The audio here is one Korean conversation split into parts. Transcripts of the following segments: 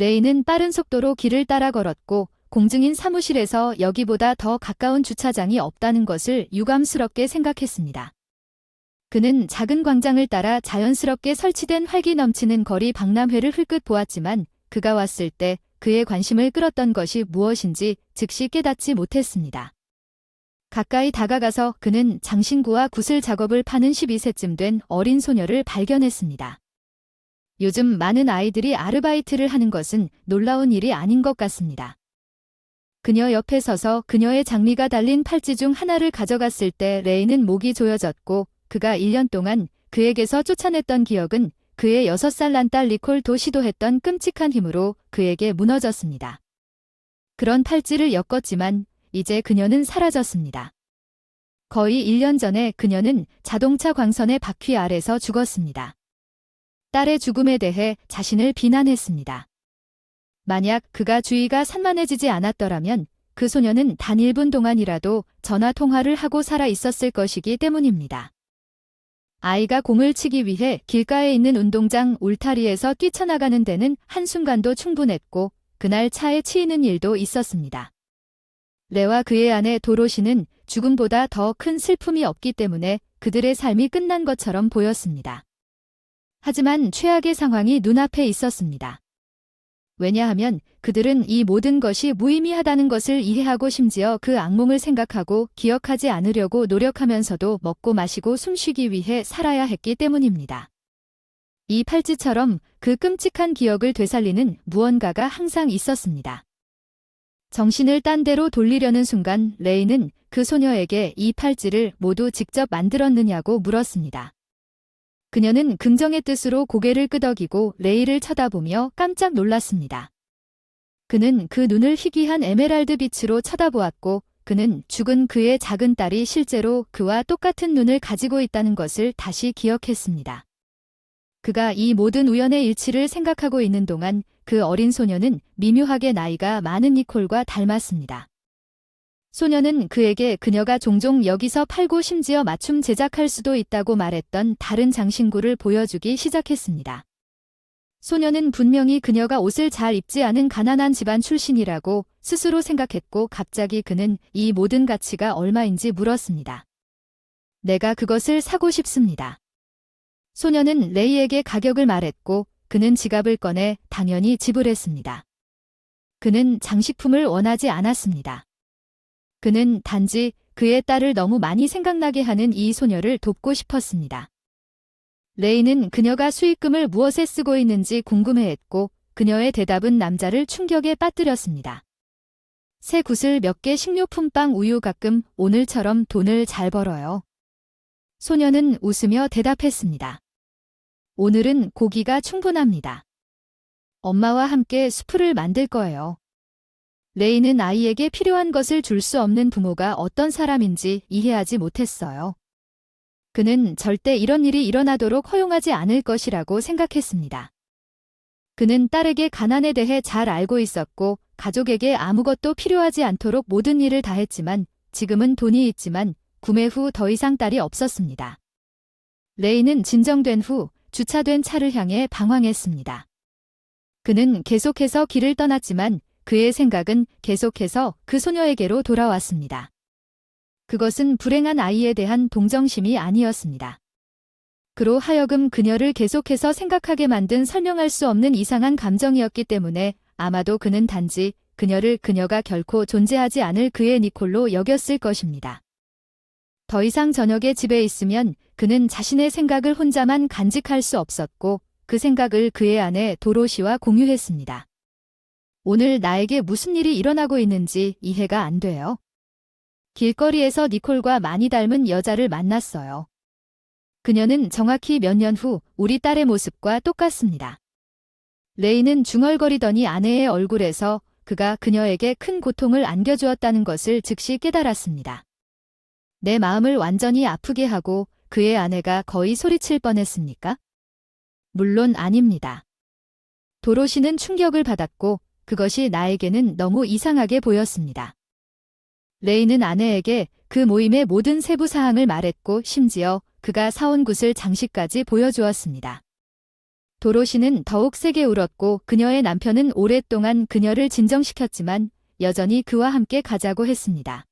레이는 빠른 속도로 길을 따라 걸었고 공증인 사무실에서 여기보다 더 가까운 주차장이 없다는 것을 유감스럽게 생각했습니다. 그는 작은 광장을 따라 자연스럽게 설치된 활기 넘치는 거리 박람회를 흘끗 보았지만 그가 왔을 때 그의 관심을 끌었던 것이 무엇인지 즉시 깨닫지 못했습니다. 가까이 다가가서 그는 장신구와 구슬 작업을 파는 12세쯤 된 어린 소녀를 발견했습니다. 요즘 많은 아이들이 아르바이트를 하는 것은 놀라운 일이 아닌 것 같습니다. 그녀 옆에 서서 그녀의 장미가 달린 팔찌 중 하나를 가져갔을 때 레이는 목이 조여졌고 그가 1년 동안 그에게서 쫓아냈던 기억은 그의 6살 난 딸 니콜도 시도했던 끔찍한 힘으로 그에게 무너졌습니다. 그런 팔찌를 엮었지만 이제 그녀는 사라졌습니다. 거의 1년 전에 그녀는 자동차 광선의 바퀴 아래서 죽었습니다. 딸의 죽음에 대해 자신을 비난했습니다. 만약 그가 주의가 산만해지지 않았더라면 그 소녀는 단 1분 동안이라도 전화 통화를 하고 살아 있었을 것이기 때문입니다. 아이가 공을 치기 위해 길가에 있는 운동장 울타리에서 뛰쳐나가는 데는 한순간도 충분했고 그날 차에 치이는 일도 있었습니다. 레와 그의 아내 도로시는 죽음보다 더 큰 슬픔이 없기 때문에 그들의 삶이 끝난 것처럼 보였습니다. 하지만 최악의 상황이 눈앞에 있었습니다. 왜냐하면 그들은 이 모든 것이 무의미하다는 것을 이해하고 심지어 그 악몽을 생각하고 기억하지 않으려고 노력하면서도 먹고 마시고 숨쉬기 위해 살아야 했기 때문입니다. 이 팔찌처럼 그 끔찍한 기억을 되살리는 무언가가 항상 있었습니다. 정신을 딴 데로 돌리려는 순간 레이는 그 소녀에게 이 팔찌를 모두 직접 만들었느냐고 물었습니다. 그녀는 긍정의 뜻으로 고개를 끄덕이고 레이를 쳐다보며 깜짝 놀랐습니다. 그는 그 눈을 희귀한 에메랄드 빛으로 쳐다보았고 그는 죽은 그의 작은 딸이 실제로 그와 똑같은 눈을 가지고 있다는 것을 다시 기억했습니다. 그가 이 모든 우연의 일치를 생각하고 있는 동안 그 어린 소녀는 미묘하게 나이가 많은 니콜과 닮았습니다. 소녀는 그에게 그녀가 종종 여기서 팔고 심지어 맞춤 제작할 수도 있다고 말했던 다른 장신구를 보여주기 시작했습니다. 소녀는 분명히 그녀가 옷을 잘 입지 않은 가난한 집안 출신이라고 스스로 생각했고 갑자기 그는 이 모든 가치가 얼마인지 물었습니다. 내가 그것을 사고 싶습니다. 소녀는 레이에게 가격을 말했고 그는 지갑을 꺼내 당연히 지불했습니다. 그는 장식품을 원하지 않았습니다. 그는 단지 그의 딸을 너무 많이 생각나게 하는 이 소녀를 돕고 싶었습니다. 레이는 그녀가 수익금을 무엇에 쓰고 있는지 궁금해했고 그녀의 대답은 남자를 충격에 빠뜨렸습니다. 새 구슬 몇 개 식료품 빵 우유 가끔 오늘처럼 돈을 잘 벌어요. 소녀는 웃으며 대답했습니다. 오늘은 고기가 충분합니다. 엄마와 함께 수프를 만들 거예요. 레이는 아이에게 필요한 것을 줄 수 없는 부모가 어떤 사람인지 이해하지 못했어요. 그는 절대 이런 일이 일어나도록 허용하지 않을 것이라고 생각했습니다. 그는 딸에게 가난에 대해 잘 알고 있었고 가족에게 아무것도 필요하지 않도록 모든 일을 다 했지만 지금은 돈이 있지만 구매 후 더 이상 딸이 없었습니다. 레이는 진정된 후 주차된 차를 향해 방황했습니다. 그는 계속해서 길을 떠났지만 그의 생각은 계속해서 그 소녀에게로 돌아왔습니다. 그것은 불행한 아이에 대한 동정심이 아니었습니다. 그로 하여금 그녀를 계속해서 생각하게 만든 설명할 수 없는 이상한 감정이었기 때문에 아마도 그는 단지 그녀를 그녀가 결코 존재하지 않을 그의 니콜로 여겼을 것입니다. 더 이상 저녁에 집에 있으면 그는 자신의 생각을 혼자만 간직할 수 없었고 그 생각을 그의 아내 도로시와 공유했습니다. 오늘 나에게 무슨 일이 일어나고 있는지 이해가 안 돼요. 길거리에서 니콜과 많이 닮은 여자를 만났어요. 그녀는 정확히 몇 년 후 우리 딸의 모습과 똑같습니다. 레이는 중얼거리더니 아내의 얼굴에서 그가 그녀에게 큰 고통을 안겨주었다는 것을 즉시 깨달았습니다. 내 마음을 완전히 아프게 하고 그의 아내가 거의 소리칠 뻔했습니까? 물론 아닙니다. 도로시는 충격을 받았고 그것이 나에게는 너무 이상하게 보였습니다. 레이는 아내에게 그 모임의 모든 세부 사항을 말했고 심지어 그가 사온 구슬 장식까지 보여주었습니다. 도로시는 더욱 세게 울었고 그녀의 남편은 오랫동안 그녀를 진정시켰지만 여전히 그와 함께 가자고 했습니다.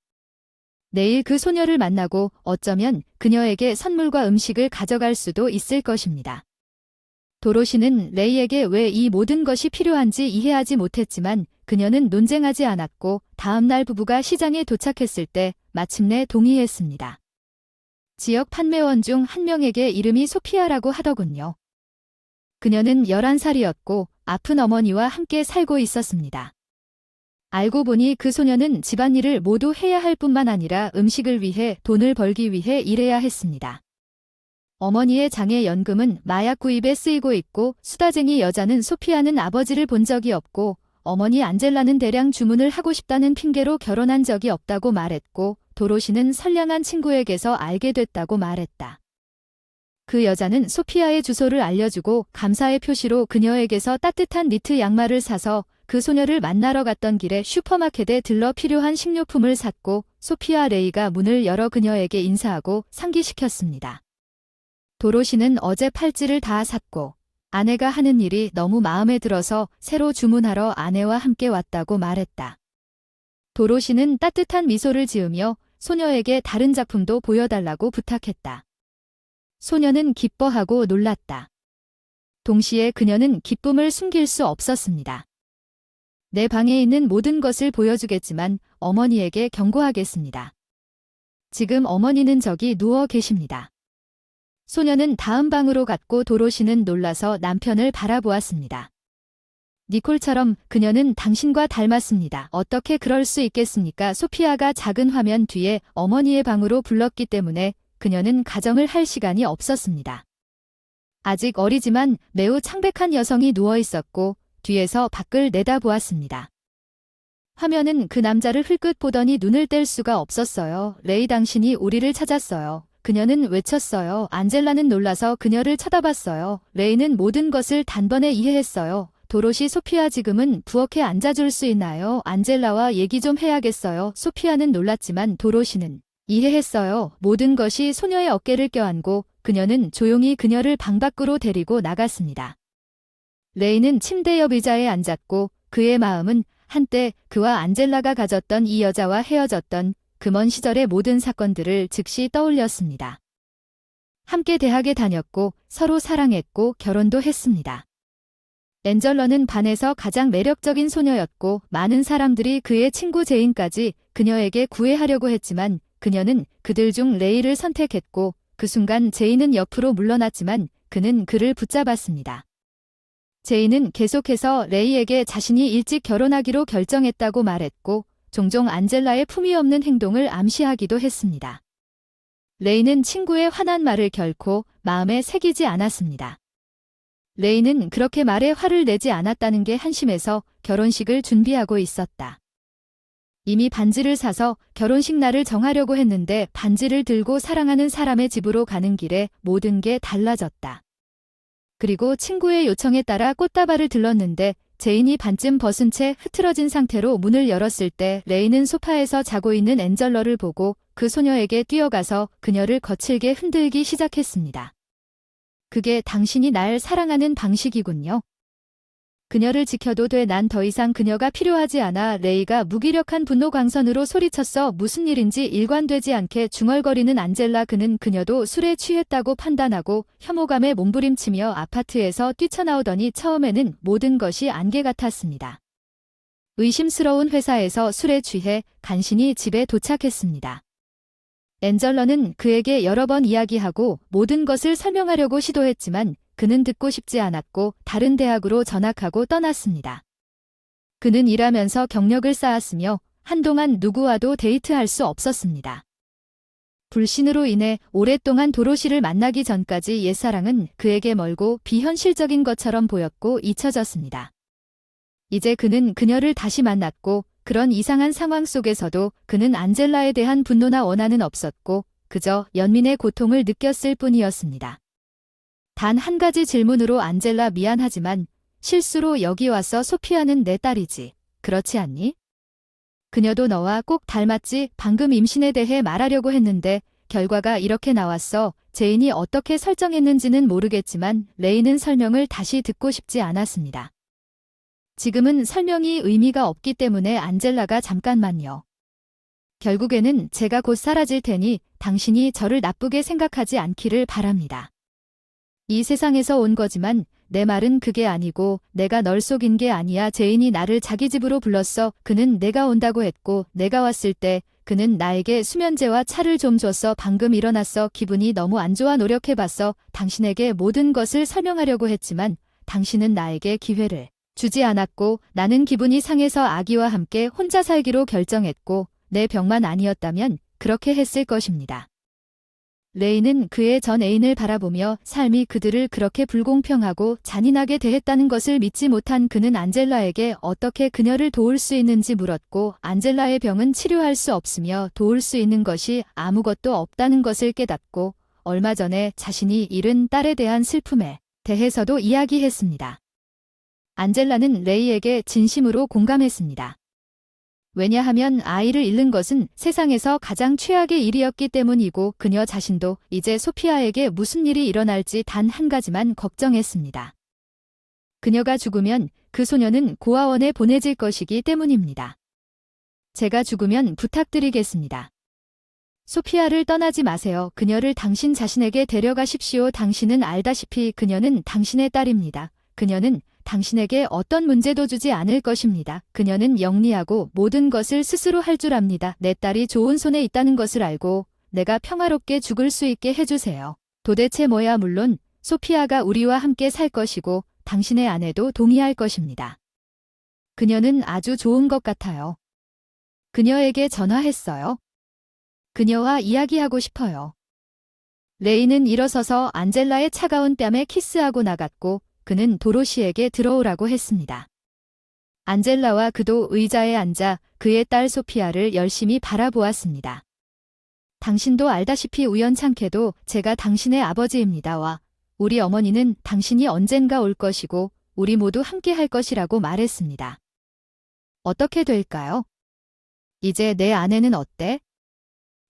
내일 그 소녀를 만나고 어쩌면 그녀에게 선물과 음식을 가져갈 수도 있을 것입니다. 도로시는 레이에게 왜 이 모든 것이 필요한지 이해하지 못했지만 그녀는 논쟁하지 않았고 다음 날 부부가 시장에 도착했을 때 마침내 동의했습니다. 지역 판매원 중 한 명에게 이름이 소피아라고 하더군요. 그녀는 11살이었고 아픈 어머니와 함께 살고 있었습니다. 알고 보니 그 소녀는 집안일을 모두 해야 할 뿐만 아니라 음식을 위해 돈을 벌기 위해 일해야 했습니다. 어머니의 장애 연금은 마약 구입에 쓰이고 있고 수다쟁이 여자는 소피아는 아버지를 본 적이 없고 어머니 안젤라는 대량 주문을 하고 싶다는 핑계로 결혼한 적이 없다고 말했고 도로시는 선량한 친구에게서 알게 됐다고 말했다. 그 여자는 소피아의 주소를 알려주고 감사의 표시로 그녀에게서 따뜻한 니트 양말을 사서 그 소녀를 만나러 갔던 길에 슈퍼마켓에 들러 필요한 식료품을 샀고 소피아 레이가 문을 열어 그녀에게 인사하고 상기시켰습니다. 도로시는 어제 팔찌를 다 샀고 아내가 하는 일이 너무 마음에 들어서 새로 주문하러 아내와 함께 왔다고 말했다. 도로시는 따뜻한 미소를 지으며 소녀에게 다른 작품도 보여달라고 부탁했다. 소녀는 기뻐하고 놀랐다. 동시에 그녀는 기쁨을 숨길 수 없었습니다. 내 방에 있는 모든 것을 보여주겠지만 어머니에게 경고하겠습니다. 지금 어머니는 저기 누워 계십니다. 소녀는 다음 방으로 갔고 도로시는 놀라서 남편을 바라보았습니다. 니콜처럼 그녀는 당신과 닮았습니다. 어떻게 그럴 수 있겠습니까? 소피아가 작은 화면 뒤에 어머니의 방으로 불렀기 때문에 그녀는 가정을 할 시간이 없었습니다. 아직 어리지만 매우 창백한 여성이 누워 있었고 뒤에서 밖을 내다보았습니다. 화면은 그 남자를 흘끗 보더니 눈을 뗄 수가 없었어요. 레이 당신이 우리를 찾았어요. 그녀는 외쳤어요. 안젤라는 놀라서 그녀를 쳐다봤어요. 레이는 모든 것을 단번에 이해했어요. 도로시 소피아 지금은 부엌에 앉아줄 수 있나요? 안젤라와 얘기 좀 해야겠어요. 소피아는 놀랐지만 도로시는 이해했어요. 모든 것이 소녀의 어깨를 껴안고 그녀는 조용히 그녀를 방 밖으로 데리고 나갔습니다. 레이는 침대 옆 의자에 앉았고 그의 마음은 한때 그와 안젤라가 가졌던 이 여자와 헤어졌던 그 먼 시절의 모든 사건들을 즉시 떠올렸습니다. 함께 대학에 다녔고 서로 사랑했고 결혼도 했습니다. 앤젤러는 반에서 가장 매력적인 소녀였고 많은 사람들이 그의 친구 제인까지 그녀에게 구애하려고 했지만 그녀는 그들 중 레이를 선택했고 그 순간 제인은 옆으로 물러났지만 그는 그를 붙잡았습니다. 제인은 계속해서 레이에게 자신이 일찍 결혼하기로 결정했다고 말했고 종종 안젤라의 품위 없는 행동을 암시하기도 했습니다. 레이는 친구의 화난 말을 결코 마음에 새기지 않았습니다. 레이는 그렇게 말에 화를 내지 않았다는 게 한심해서 결혼식을 준비하고 있었다. 이미 반지를 사서 결혼식 날을 정하려고 했는데 반지를 들고 사랑하는 사람의 집으로 가는 길에 모든 게 달라졌다. 그리고 친구의 요청에 따라 꽃다발을 들렀는데 제인이 반쯤 벗은 채 흐트러진 상태로 문을 열었을 때 레이는 소파에서 자고 있는 앤젤러를 보고 그 소녀에게 뛰어가서 그녀를 거칠게 흔들기 시작했습니다. 그게 당신이 날 사랑하는 방식이군요. 그녀를 지켜도 돼. 난 더 이상 그녀가 필요하지 않아. 레이가 무기력한 분노 광선으로 소리쳤어. 무슨 일인지 일관되지 않게 중얼거리는 안젤라. 그는 그녀도 술에 취했다고 판단하고 혐오감에 몸부림치며 아파트에서 뛰쳐나오더니 처음에는 모든 것이 안개 같았습니다. 의심스러운 회사에서 술에 취해 간신히 집에 도착했습니다. 앤젤러는 그에게 여러 번 이야기하고 모든 것을 설명하려고 시도했지만 그는 듣고 싶지 않았고 다른 대학으로 전학하고 떠났습니다. 그는 일하면서 경력을 쌓았으며 한동안 누구와도 데이트할 수 없었습니다. 불신으로 인해 오랫동안 도로시를 만나기 전까지 옛사랑은 그에게 멀고 비현실적인 것처럼 보였고 잊혀졌습니다. 이제 그는 그녀를 다시 만났고 그런 이상한 상황 속에서도 그는 안젤라에 대한 분노나 원한은 없었고 그저 연민의 고통을 느꼈을 뿐이었습니다. 단 한 가지 질문으로 안젤라 미안하지만 실수로 여기 와서 소피아는 내 딸이지. 그렇지 않니? 그녀도 너와 꼭 닮았지. 방금 임신에 대해 말하려고 했는데 결과가 이렇게 나왔어. 제인이 어떻게 설정했는지는 모르겠지만 레이는 설명을 다시 듣고 싶지 않았습니다. 지금은 설명이 의미가 없기 때문에 안젤라가 잠깐만요. 결국에는 제가 곧 사라질 테니 당신이 저를 나쁘게 생각하지 않기를 바랍니다. 이 세상에서 온 거지만 내 말은 그게 아니고 내가 널 속인 게 아니야. 제인이 나를 자기 집으로 불렀어. 그는 내가 온다고 했고 내가 왔을 때 그는 나에게 수면제와 차를 좀 줬어. 방금 일어났어. 기분이 너무 안 좋아. 노력해봤어. 당신에게 모든 것을 설명하려고 했지만 당신은 나에게 기회를 주지 않았고 나는 기분이 상해서 아기와 함께 혼자 살기로 결정했고 내 병만 아니었다면 그렇게 했을 것입니다. 레이는 그의 전 애인을 바라보며 삶이 그들을 그렇게 불공평하고 잔인하게 대했다는 것을 믿지 못한 그는 안젤라에게 어떻게 그녀를 도울 수 있는지 물었고 안젤라의 병은 치료할 수 없으며 도울 수 있는 것이 아무것도 없다는 것을 깨닫고 얼마 전에 자신이 잃은 딸에 대한 슬픔에 대해서도 이야기했습니다. 안젤라는 레이에게 진심으로 공감했습니다. 왜냐하면 아이를 잃는 것은 세상에서 가장 최악의 일이었기 때문이고 그녀 자신도 이제 소피아에게 무슨 일이 일어날지 단 한 가지만 걱정했습니다. 그녀가 죽으면 그 소녀는 고아원에 보내질 것이기 때문입니다. 제가 죽으면 부탁드리겠습니다. 소피아를 떠나지 마세요. 그녀를 당신 자신에게 데려가십시오. 당신은 알다시피 그녀는 당신의 딸입니다. 그녀는 당신에게 어떤 문제도 주지 않을 것입니다. 그녀는 영리하고 모든 것을 스스로 할 줄 압니다. 내 딸이 좋은 손에 있다는 것을 알고 내가 평화롭게 죽을 수 있게 해주세요. 도대체 뭐야? 물론 소피아가 우리와 함께 살 것이고 당신의 아내도 동의할 것입니다. 그녀는 아주 좋은 것 같아요. 그녀에게 전화했어요. 그녀와 이야기하고 싶어요. 레이는 일어서서 안젤라의 차가운 뺨에 키스하고 나갔고 그는 도로시에게 들어오라고 했습니다. 안젤라와 그도 의자에 앉아 그의 딸 소피아를 열심히 바라보았습니다. 당신도 알다시피 우연찮게도 제가 당신의 아버지입니다와 우리 어머니는 당신이 언젠가 올 것이고 우리 모두 함께 할 것이라고 말했습니다. 어떻게 될까요? 이제 내 아내는 어때?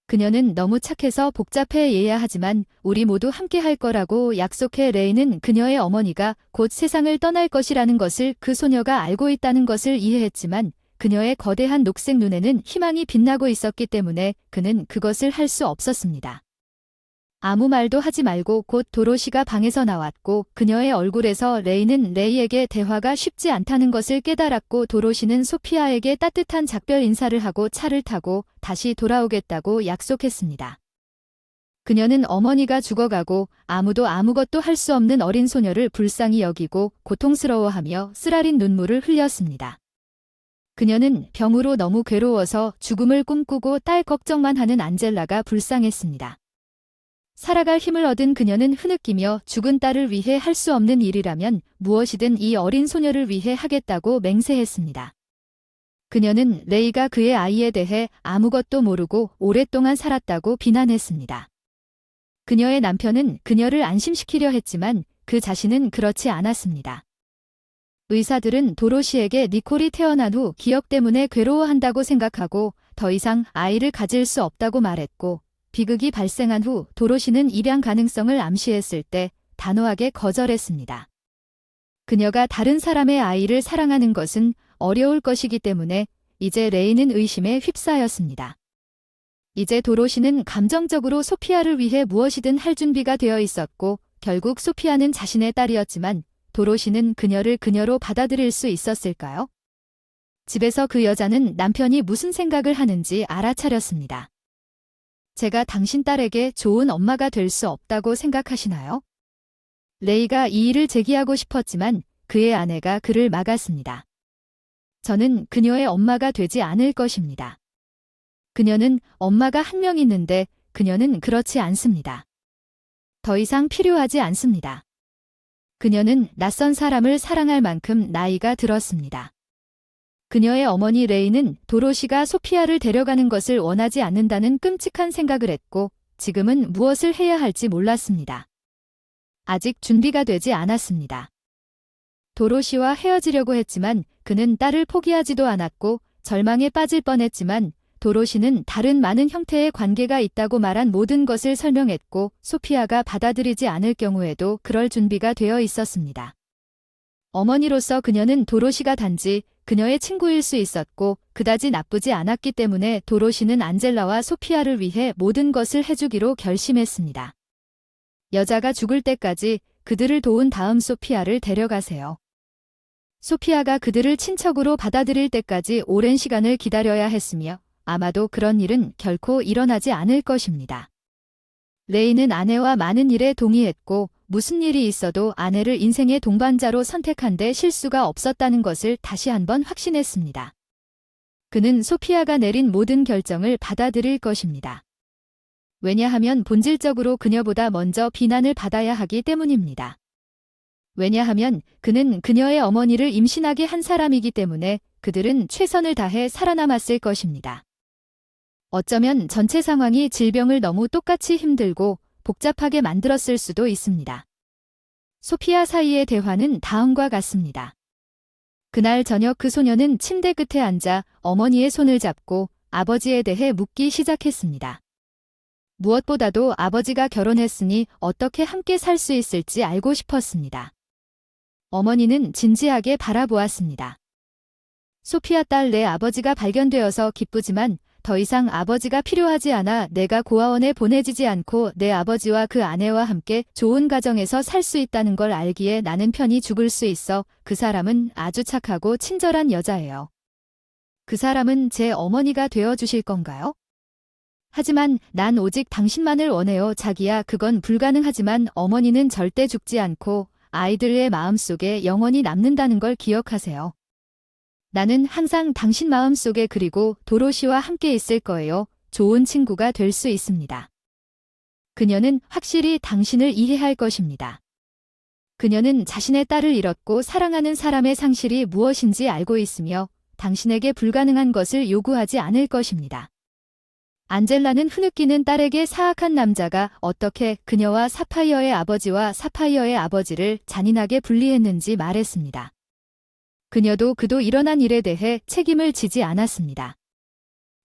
그녀는 너무 착해서 복잡해 해야 하지만 우리 모두 함께 할 거라고 약속해. 레이는 그녀의 어머니가 곧 세상을 떠날 것이라는 것을 그 소녀가 알고 있다는 것을 이해했지만 그녀의 거대한 녹색 눈에는 희망이 빛나고 있었기 때문에 그는 그것을 할 수 없었습니다. 아무 말도 하지 말고 곧 도로시가 방에서 나왔고 그녀의 얼굴에서 레이는 레이에게 대화가 쉽지 않다는 것을 깨달았고 도로시는 소피아에게 따뜻한 작별 인사를 하고 차를 타고 다시 돌아오겠다고 약속했습니다. 그녀는 어머니가 죽어가고 아무도 아무것도 할 수 없는 어린 소녀를 불쌍히 여기고 고통스러워하며 쓰라린 눈물을 흘렸습니다. 그녀는 병으로 너무 괴로워서 죽음을 꿈꾸고 딸 걱정만 하는 안젤라가 불쌍했습니다. 살아갈 힘을 얻은 그녀는 흐느끼며 죽은 딸을 위해 할 수 없는 일이라면 무엇이든 이 어린 소녀를 위해 하겠다고 맹세했습니다. 그녀는 레이가 그의 아이에 대해 아무것도 모르고 오랫동안 살았다고 비난했습니다. 그녀의 남편은 그녀를 안심시키려 했지만 그 자신은 그렇지 않았습니다. 의사들은 도로시에게 니콜이 태어난 후 기억 때문에 괴로워한다고 생각하고 더 이상 아이를 가질 수 없다고 말했고 비극이 발생한 후 도로시는 입양 가능성을 암시했을 때 단호하게 거절했습니다. 그녀가 다른 사람의 아이를 사랑하는 것은 어려울 것이기 때문에 이제 레이는 의심에 휩싸였습니다. 이제 도로시는 감정적으로 소피아를 위해 무엇이든 할 준비가 되어 있었고 결국 소피아는 자신의 딸이었지만 도로시는 그녀를 그녀로 받아들일 수 있었을까요? 집에서 그 여자는 남편이 무슨 생각을 하는지 알아차렸습니다. 제가 당신 딸에게 좋은 엄마가 될 수 없다고 생각하시나요? 레이가 이 일을 제기하고 싶었지만 그의 아내가 그를 막았습니다. 저는 그녀의 엄마가 되지 않을 것입니다. 그녀는 엄마가 한 명 있는데 그녀는 그렇지 않습니다. 더 이상 필요하지 않습니다. 그녀는 낯선 사람을 사랑할 만큼 나이가 들었습니다. 그녀의 어머니 레이는 도로시가 소피아를 데려가는 것을 원하지 않는다는 끔찍한 생각을 했고 지금은 무엇을 해야 할지 몰랐습니다. 아직 준비가 되지 않았습니다. 도로시와 헤어지려고 했지만 그는 딸을 포기하지도 않았고 절망에 빠질 뻔했지만 도로시는 다른 많은 형태의 관계가 있다고 말한 모든 것을 설명했고 소피아가 받아들이지 않을 경우에도 그럴 준비가 되어 있었습니다. 어머니로서 그녀는 도로시가 단지 그녀의 친구일 수 있었고 그다지 나쁘지 않았기 때문에 도로시는 안젤라와 소피아를 위해 모든 것을 해주기로 결심했습니다. 여자가 죽을 때까지 그들을 도운 다음 소피아를 데려가세요. 소피아가 그들을 친척으로 받아들일 때까지 오랜 시간을 기다려야 했으며 아마도 그런 일은 결코 일어나지 않을 것입니다. 레이는 아내와 많은 일에 동의했고 무슨 일이 있어도 아내를 인생의 동반자로 선택한 데 실수가 없었다는 것을 다시 한번 확신했습니다. 그는 소피아가 내린 모든 결정을 받아들일 것입니다. 왜냐하면 본질적으로 그녀보다 먼저 비난을 받아야 하기 때문입니다. 왜냐하면 그는 그녀의 어머니를 임신하게 한 사람이기 때문에 그들은 최선을 다해 살아남았을 것입니다. 어쩌면 전체 상황이 질병을 너무 똑같이 힘들고 복잡하게 만들었을 수도 있습니다. 소피아 사이의 대화는 다음과 같습니다. 그날 저녁 그 소녀는 침대 끝에 앉아 어머니의 손을 잡고 아버지에 대해 묻기 시작했습니다. 무엇보다도 아버지가 결혼했으니 어떻게 함께 살 수 있을지 알고 싶었습니다. 어머니는 진지하게 바라보았습니다. 소피아 딸, 내 아버지가 발견되어서 기쁘지만 더 이상 아버지가 필요하지 않아. 내가 고아원에 보내지지 않고 내 아버지와 그 아내와 함께 좋은 가정에서 살 수 있다는 걸 알기에 나는 편히 죽을 수 있어. 그 사람은 아주 착하고 친절한 여자예요. 그 사람은 제 어머니가 되어주실 건가요? 하지만 난 오직 당신만을 원해요. 자기야, 그건 불가능하지만 어머니는 절대 죽지 않고 아이들의 마음속에 영원히 남는다는 걸 기억하세요. 나는 항상 당신 마음속에 그리고 도로시와 함께 있을 거예요. 좋은 친구가 될 수 있습니다. 그녀는 확실히 당신을 이해할 것입니다. 그녀는 자신의 딸을 잃었고 사랑하는 사람의 상실이 무엇인지 알고 있으며 당신에게 불가능한 것을 요구하지 않을 것입니다. 안젤라는 흐느끼는 딸에게 사악한 남자가 어떻게 그녀와 사파이어의 아버지와 사파이어의 아버지를 잔인하게 분리했는지 말했습니다. 그녀도 그도 일어난 일에 대해 책임을 지지 않았습니다.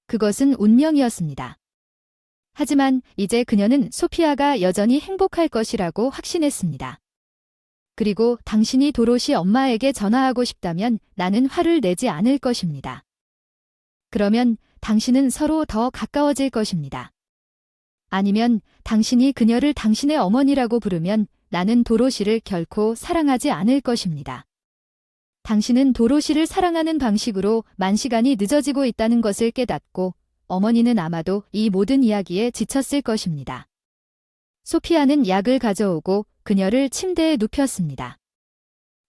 그것은 운명이었습니다. 하지만 이제 그녀는 소피아가 여전히 행복할 것이라고 확신했습니다. 그리고 당신이 도로시 엄마에게 전화하고 싶다면 나는 화를 내지 않을 것입니다. 그러면 당신은 서로 더 가까워질 것입니다. 아니면 당신이 그녀를 당신의 어머니라고 부르면 나는 도로시를 결코 사랑하지 않을 것입니다. 당신은 도로시를 사랑하는 방식으로 만시간이 늦어지고 있다는 것을 깨닫고 어머니는 아마도 이 모든 이야기에 지쳤을 것입니다. 소피아는 약을 가져오고 그녀를 침대에 눕혔습니다.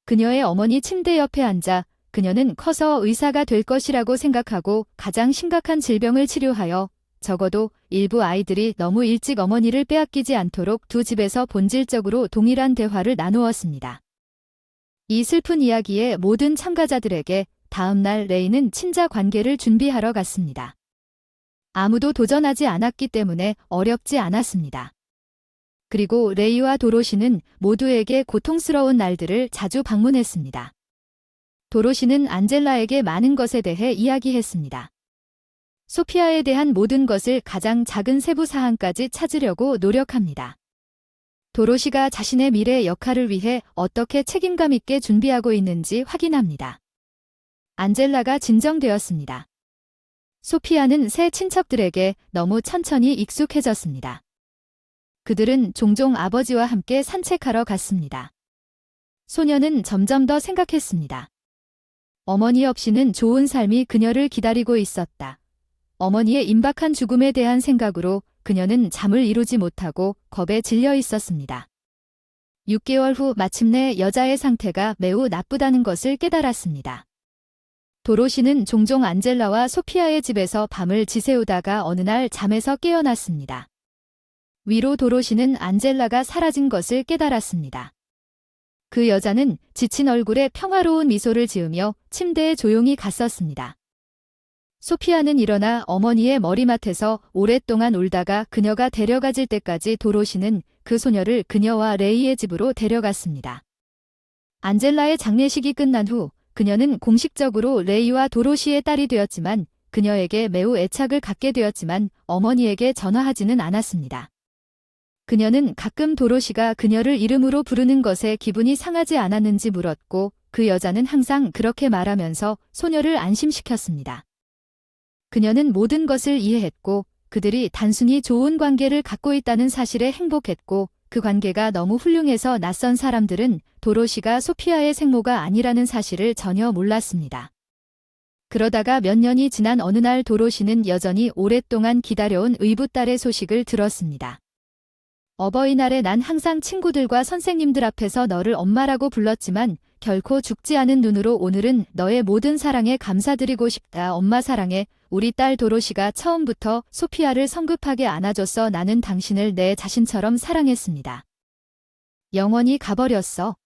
그녀의 어머니 침대 옆에 앉아 그녀는 커서 의사가 될 것이라고 생각하고 가장 심각한 질병을 치료하여 적어도 일부 아이들이 너무 일찍 어머니를 빼앗기지 않도록 두 집에서 본질적으로 동일한 대화를 나누었습니다. 이 슬픈 이야기의 모든 참가자들에게 다음 날 레이는 친자 관계를 준비하러 갔습니다. 아무도 도전하지 않았기 때문에 어렵지 않았습니다. 그리고 레이와 도로시는 모두에게 고통스러운 날들을 자주 방문했습니다. 도로시는 안젤라에게 많은 것에 대해 이야기했습니다. 소피아에 대한 모든 것을 가장 작은 세부 사항까지 찾으려고 노력합니다. 도로시가 자신의 미래 역할을 위해 어떻게 책임감 있게 준비하고 있는지 확인합니다. 안젤라가 진정되었습니다. 소피아는 새 친척들에게 너무 천천히 익숙해졌습니다. 그들은 종종 아버지와 함께 산책하러 갔습니다. 소녀는 점점 더 생각했습니다. 어머니 없이는 좋은 삶이 그녀를 기다리고 있었다. 어머니의 임박한 죽음에 대한 생각으로 그녀는 잠을 이루지 못하고 겁에 질려 있었습니다. 6개월 후 마침내 여자의 상태가 매우 나쁘다는 것을 깨달았습니다. 도로시는 종종 안젤라와 소피아의 집에서 밤을 지새우다가 어느 날 잠에서 깨어났습니다. 위로 도로시는 안젤라가 사라진 것을 깨달았습니다. 그 여자는 지친 얼굴에 평화로운 미소를 지으며 침대에 조용히 갔었습니다. 소피아는 일어나 어머니의 머리맡에서 오랫동안 울다가 그녀가 데려가질 때까지 도로시는 그 소녀를 그녀와 레이의 집으로 데려갔습니다. 안젤라의 장례식이 끝난 후 그녀는 공식적으로 레이와 도로시의 딸이 되었지만 그녀에게 매우 애착을 갖게 되었지만 어머니에게 전화하지는 않았습니다. 그녀는 가끔 도로시가 그녀를 이름으로 부르는 것에 기분이 상하지 않았는지 물었고 그 여자는 항상 그렇게 말하면서 소녀를 안심시켰습니다. 그녀는 모든 것을 이해했고 그들이 단순히 좋은 관계를 갖고 있다는 사실에 행복했고 그 관계가 너무 훌륭해서 낯선 사람들은 도로시가 소피아의 생모가 아니라는 사실을 전혀 몰랐습니다. 그러다가 몇 년이 지난 어느 날 도로시는 여전히 오랫동안 기다려온 의붓딸의 소식을 들었습니다. 어버이날에 난 항상 친구들과 선생님들 앞에서 너를 엄마라고 불렀지만 결코 죽지 않은 눈으로 오늘은 너의 모든 사랑에 감사드리고 싶다. 엄마 사랑해. 우리 딸 도로시가 처음부터 소피아를 성급하게 안아줬어. 나는 당신을 내 자신처럼 사랑했습니다. 영원히 가버렸어.